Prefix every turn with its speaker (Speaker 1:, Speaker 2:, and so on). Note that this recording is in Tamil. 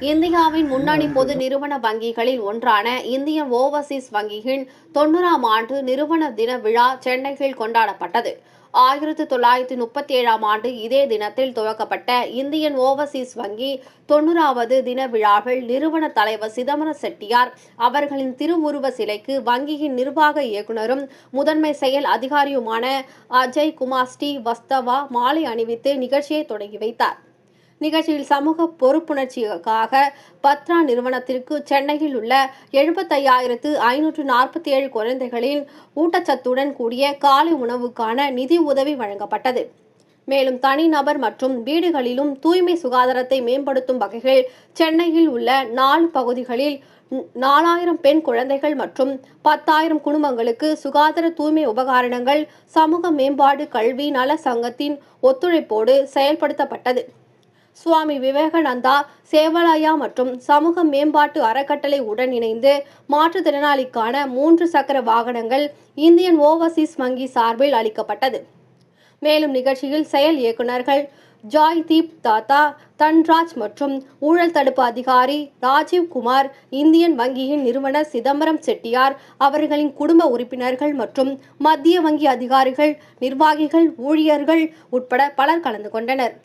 Speaker 1: இந்தியாவின் முன்னணி பொது நிறுவன வங்கிகளில் ஒன்றான இந்தியன் ஓவர்சீஸ் வங்கியின் 90ஆம் ஆண்டு நிறுவன தின விழா சென்னையில் கொண்டாடப்பட்டது. 1937ஆம் ஆண்டு இதே தினத்தில் துவக்கப்பட்ட இந்தியன் ஓவர்சீஸ் வங்கி 90வது தின விழாவில் நிறுவன தலைவர் சிதம்பரம் செட்டியார் அவர்களின் திருவுருவ சிலைக்கு வங்கியின் நிர்வாக இயக்குநரும் முதன்மை செயல் அதிகாரியுமான அஜய் குமார் ஸ்ரீவஸ்தவா மாலை அணிவித்து நிகழ்ச்சியை தொடங்கி வைத்தார். நிகழ்ச்சியில் சமூக பொறுப்புணர்ச்சிக்காக பத்ரா நிறுவனத்திற்கு சென்னையில் உள்ள 75,547 குழந்தைகளின் ஊட்டச்சத்துடன் கூடிய காலை உணவுக்கான நிதி உதவி வழங்கப்பட்டது. மேலும் தனிநபர் மற்றும் வீடுகளிலும் தூய்மை சுகாதாரத்தை மேம்படுத்தும் வகையில் சென்னையில் உள்ள 4 பகுதிகளில் 4000 பெண் குழந்தைகள் மற்றும் 10,000 குடும்பங்களுக்கு சுகாதார தூய்மை உபகரணங்கள் சமூக மேம்பாடு கல்வி நல சங்கத்தின் ஒத்துழைப்போடு செயல்படுத்தப்பட்டது. சுவாமி விவேகானந்தா சேவாலயா மற்றும் சமூக மேம்பாட்டு அறக்கட்டளை உடன் இணைந்து மாற்றுத்திறனாளிக்கான 3 சக்கர வாகனங்கள் இந்தியன் ஓவர்சீஸ் வங்கி சார்பில் அளிக்கப்பட்டது. மேலும் நிகழ்ச்சியில் செயல் இயக்குநர்கள் ஜாய்தீப் தாத்தா, தன்ராஜ் மற்றும் ஊழல் தடுப்பு அதிகாரி ராஜீவ் குமார், இந்தியன் வங்கியின் நிறுவனர் சிதம்பரம் செட்டியார் அவர்களின் குடும்ப உறுப்பினர்கள் மற்றும் மத்திய வங்கி அதிகாரிகள், நிர்வாகிகள், ஊழியர்கள் உட்பட பலர் கலந்து கொண்டனர்.